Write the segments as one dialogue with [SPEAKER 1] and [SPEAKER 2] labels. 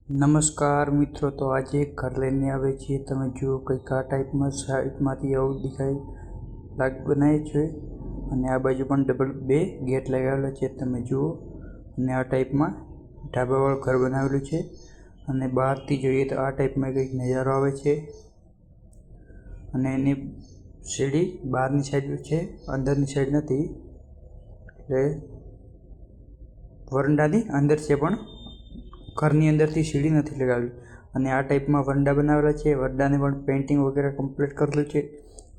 [SPEAKER 1] નમસ્કાર મિત્રો, તો આજે એક ઘર લઈને આવે છીએ. તમે જુઓ કંઈક આ ટાઈપમાં સાઈડમાંથી આવું દેખાય બનાવે છે અને આ બાજુ પણ ડબલ બે ગેટ લગાવેલા છે. તમે જુઓ અને આ ટાઈપમાં ઢાબાવાળું ઘર બનાવેલું છે અને બહારથી જોઈએ તો આ ટાઈપમાં કંઈક નજારો આવે છે અને એની સીડી બહારની સાઈડ છે, અંદરની સાઈડ નથી, એટલે વરંડાની અંદર છે પણ ઘરની અંદરથી સીડી નથી લગાવેલી. અને આ ટાઈપમાં વરંડા બનાવેલા છે. વરંડાને પણ પેઇન્ટિંગ વગેરે કમ્પ્લીટ કરેલું છે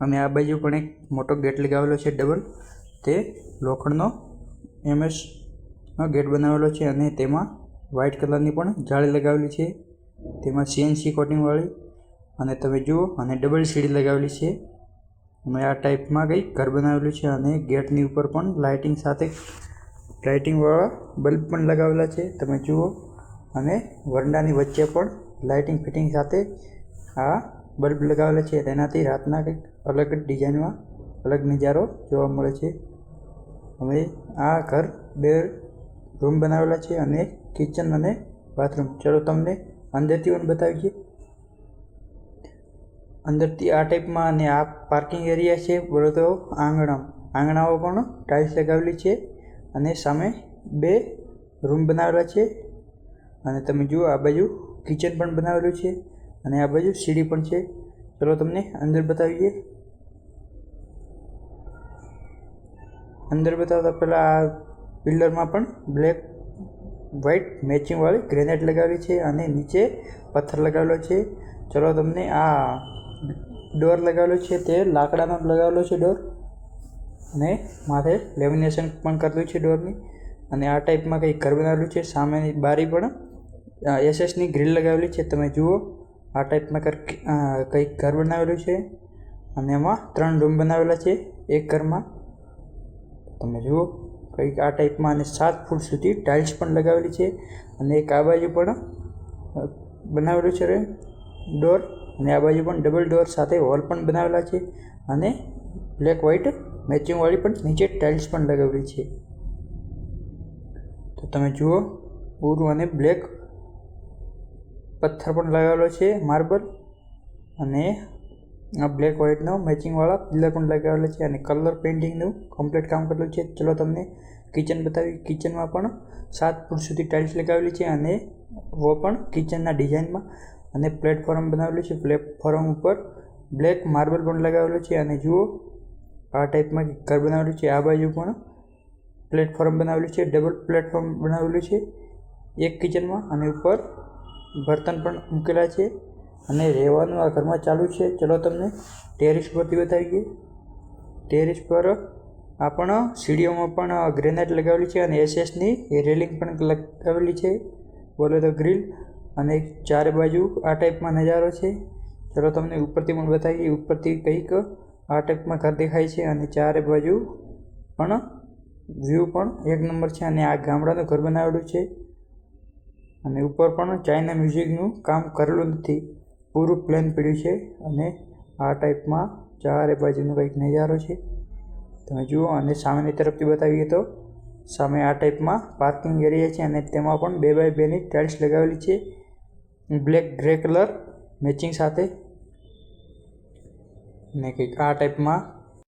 [SPEAKER 1] અને આ બાજુ પણ એક મોટો ગેટ લગાવેલો છે ડબલ. તે લોખંડનો MS ગેટ બનાવેલો છે અને તેમાં વ્હાઇટ કલરની પણ જાળી લગાવેલી છે, તેમાં CNC કોટિંગવાળી. અને તમે જુઓ અને ડબલ સીડી લગાવેલી છે અને આ ટાઈપમાં કંઈક ઘર બનાવેલું છે અને ગેટની ઉપર પણ લાઇટિંગવાળા બલ્બ પણ લગાવેલા છે. તમે જુઓ અને વરંડાની વચ્ચે પણ લાઇટિંગ ફિટિંગ સાથે આ બલ્બ લગાવેલા છે. તેનાથી રાતના કંઈક અલગ ડિઝાઇનમાં અલગ નજારો જોવા મળે છે. હવે આ ઘર 2 રૂમ બનાવેલા છે અને કિચન અને બાથરૂમ. ચલો તમને અંદરથી પણ બતાવીએ. અંદરથી આ ટાઈપમાં અને આ પાર્કિંગ એરિયા છે. બોલો તો આંગણાઓ પણ ટાઇલ્સ લગાવેલી છે અને સામે 2 રૂમ બનાવેલા છે. અને તમે જુઓ આ બાજુ કિચન પણ બનાવેલું છે અને આ બાજુ સીડી પણ છે. ચલો તમને અંદર બતાવીએ. અંદર બતાવતા પહેલાં આ પિલ્લરમાં પણ બ્લેક વ્હાઇટ મેચિંગવાળી ગ્રેનાઇટ લગાવેલી છે અને નીચે પથ્થર લગાવેલો છે. ચલો તમને આ ડોર લગાવેલો છે, તે લાકડાનો લગાવેલો છે ડોર અને માથે લેમિનેશન પણ કરેલું છે ડોરની. અને આ ટાઈપમાં કંઈક ઘર બનાવેલું છે. સામેની બારી પણ SS ની ગ્રીલ લગાવેલી છે. તમે જુઓ આ ટાઈપમાં કંઈક ઘર બનાવેલું છે અને એમાં 3 રૂમ બનાવેલા છે એક ઘરમાં. તમે જુઓ કંઈક આ ટાઈપમાં અને 7 ફૂટ સુધી ટાઇલ્સ પણ લગાવેલી છે અને એક આ બાજુ પણ બનાવેલું છે ડોર અને આ બાજુ પણ ડબલ ડોર સાથે હોલ પણ બનાવેલા છે અને બ્લેક વ્હાઇટ મેચિંગવાળી પણ નીચે ટાઇલ્સ પણ લગાવેલી છે. તો તમે જુઓ પૂરું અને બ્લેક પથ્થર પણ લગાવેલો છે, માર્બલ, અને આ બ્લેક વ્હાઇટનો મેચિંગવાળા પિલ્લર પણ લગાવેલા છે અને કલર પેઇન્ટિંગનું કમ્પ્લીટ કામ કરેલું છે. ચલો તમને કિચન બતાવી. કિચનમાં પણ 7 ફૂટ સુધી ટાઇલ્સ લગાવેલી છે અને વો પણ કિચનના ડિઝાઇનમાં અને પ્લેટફોર્મ બનાવેલું છે. પ્લેટફોર્મ ઉપર બ્લેક માર્બલ પણ લગાવેલું છે અને જુઓ આ ટાઈપમાં ઘર બનાવેલું છે. આ બાજુ પણ પ્લેટફોર્મ બનાવેલું છે, ડબલ પ્લેટફોર્મ બનાવેલું છે એક કિચનમાં અને ઉપર બર્તન પણ મૂકેલા છે અને રહેવાનું આ ઘરમાં ચાલુ છે. ચલો તમને ટેરેસ પરથી બતાવીએ. ટેરેસ પર આ પણ સીડીઓમાં પણ ગ્રેનાઇટ લગાવેલી છે અને SS ની રેલિંગ પણ લગાવેલી છે, બોલે તો ગ્રીલ. અને ચારે બાજુ આ ટાઈપમાં નજારો છે. ચલો તમને ઉપરથી પણ બતાવીએ. ઉપરથી કંઈક આ ટાઈપમાં ઘર દેખાય છે અને ચારે બાજુ પણ વ્યૂ પણ એક નંબર છે. અને આ ગામડાનું ઘર બનાવેલું છે અને ઉપર પણ ચાઇના મ્યુઝિકનું કામ કરેલું નથી, પૂરું પ્લેન પડ્યું છે. અને આ ટાઈપમાં ચારે બાજુનો કંઈક નજારો છે. તમે જુઓ અને સામેની તરફથી બતાવીએ તો સામે આ ટાઈપમાં પાર્કિંગ એરિયા છે અને તેમાં પણ 2x2ની ટાઇલ્સ લગાવેલી છે, બ્લેક ગ્રે કલર મેચિંગ સાથે. અને કંઈક આ ટાઈપમાં